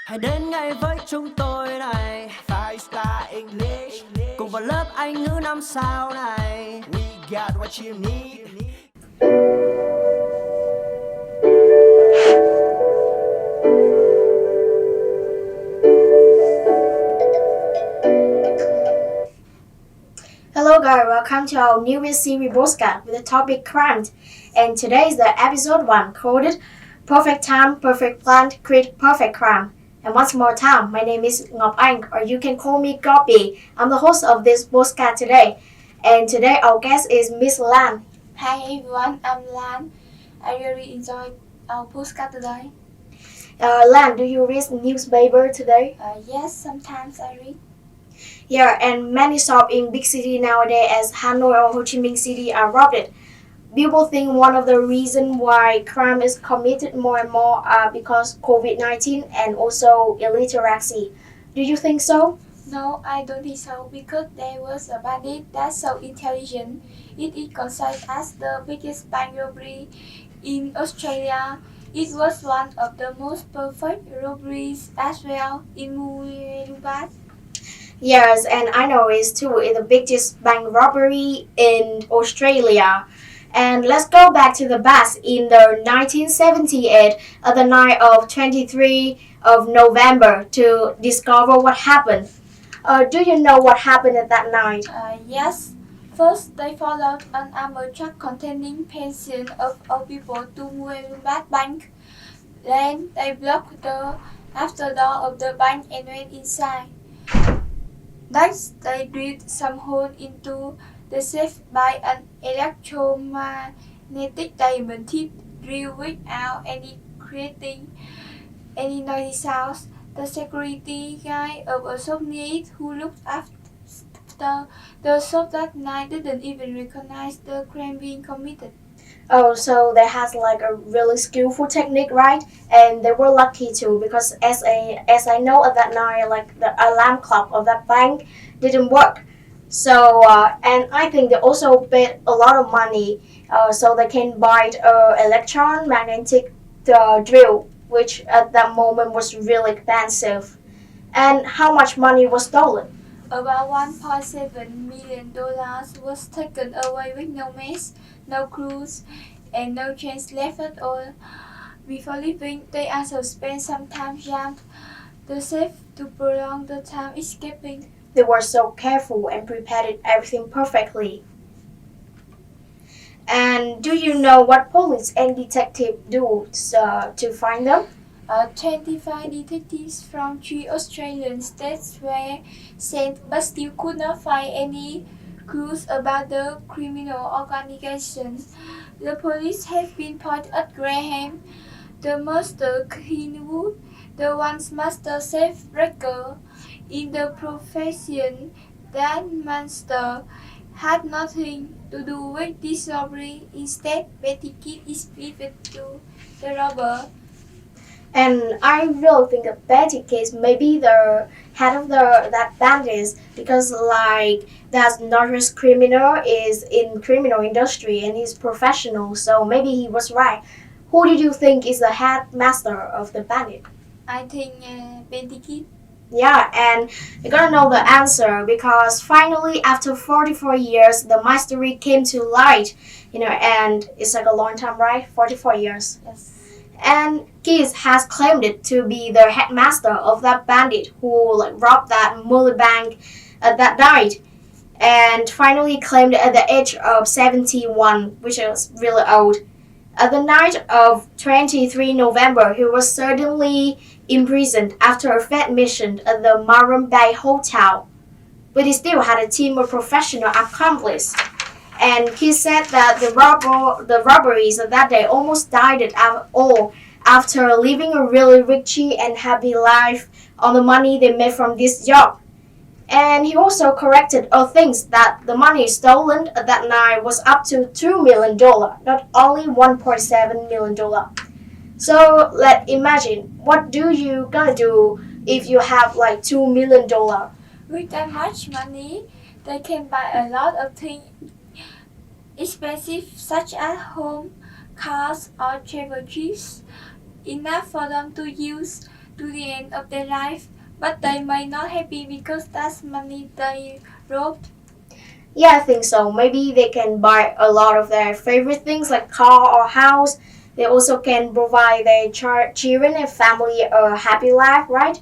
Hãy đến ngay với chúng tôi này, Five Star English, cùng vào lớp Anh ngữ 5 sao này. We got what you need. Hello guys, welcome to our newest series podcast with the topic crime. And today is the episode 1 called Perfect Time, Perfect Plan, Create Perfect Crime. And once more time, my name is Ngọc Anh, or you can call me Gopi. I'm the host of this podcast today. And today our guest is Miss Lan. Hi everyone, I'm Lan. I really enjoyed our podcast today. Lan, do you read newspaper today? Yes, sometimes I read. Yeah, and many shops in big city nowadays as Hanoi or Ho Chi Minh City are robbed. People think one of the reasons why crime is committed more and more are because COVID-19 and also illiteracy. Do you think so? No, I don't think so because there was a bandit that's so intelligent. It is considered as the biggest bank robbery in Australia. It was one of the most perfect robberies as well in Mumbai. Yes, and I know it's too. It's the biggest bank robbery in Australia. And let's go back to the past in the 1978 the night of 23 of November to discover what happened. Do you know what happened at that night? Yes. First, they followed an armored truck containing pensions of old people to Mumbai Bank. Then they blocked the after door of the bank and went inside. Next, they drilled some hole into the safe by an electromagnetic diamond tip drill without any creating any noisy sounds. The security guy of a shop near it who looked after the shop that night didn't even recognize the crime being committed. Oh, so they had like a really skillful technique, right? And they were lucky too because as I know at that night, like the alarm clock of that bank didn't work. So and I think they also paid a lot of money, so they can buy electromagnetic drill, which at that moment was really expensive. And how much money was stolen? About $1.7 million was taken away with no mess, no clues, and no change left at all. Before leaving, they also spent some time jammed the safe to prolong the time escaping. They were so careful and prepared everything perfectly. And do you know what police and detectives do to find them? 25 detectives from 3 Australian states were sent but still could not find any clues about the criminal organization. The police have been pointed at Graham, the master Keenwood, the once master safe breaker in the profession. That master had nothing to do with this robbery. Instead, Betty Kidd is believed to the robber. And I really think that Betty case may be the head of that bandits because like that notorious criminal is in criminal industry and he's professional, so maybe he was right. Who did you think is the headmaster of the bandit? I think Betty Kidd. Yeah, and you're gonna know the answer because finally, after 44 years, the mystery came to light. And it's like a long time, right? 44 years. Yes. And Keys has claimed it to be the headmaster of that bandit who robbed that Mully bank at that night. And finally claimed it at the age of 71, which is really old. At the night of 23 November, he was certainly imprisoned after a failed mission at the Marine Bay Hotel. But he still had a team of professional accomplices. And he said that the robberies of that day almost died at all after living a really rich and happy life on the money they made from this job. And he also corrected all things that the money stolen at that night was up to $2 million, not only $1.7 million. So let's imagine, what do you gonna do if you have like $2 million? With that much money, they can buy a lot of things expensive such as home, cars or travel trips, enough for them to use to the end of their life, but they may not happy because that's money they robbed. Yeah, I think so. Maybe they can buy a lot of their favorite things like car or house. They also can provide their children and family a happy life, right?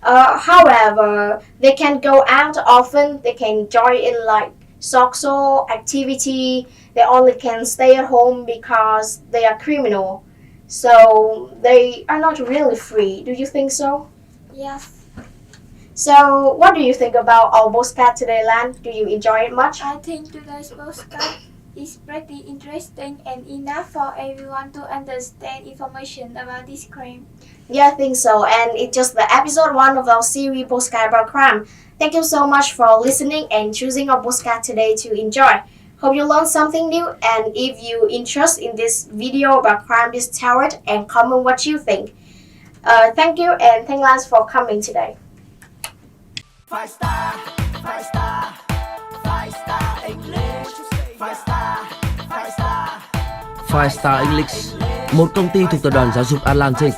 However, they can go out often. They can join in like social activity. They only can stay at home because they are criminal. So they are not really free. Do you think so? Yes, So, what do you think about our postcard today, Lan? Do you enjoy it much? I think today's postcard is pretty interesting and enough for everyone to understand information about this crime. Yeah, I think so. And it's just the episode 1 of our series Postcard about Crime. Thank you so much for listening and choosing our postcard today to enjoy. Hope you learned something new, and if you interest in this video about crime, just tell it and comment what you think. Thank you, and thank Lance for coming today. 5 star, 5 star, 5 star English, 5 star, 5 star, 5 Star English, một công ty thuộc tập đoàn giáo dục Atlantic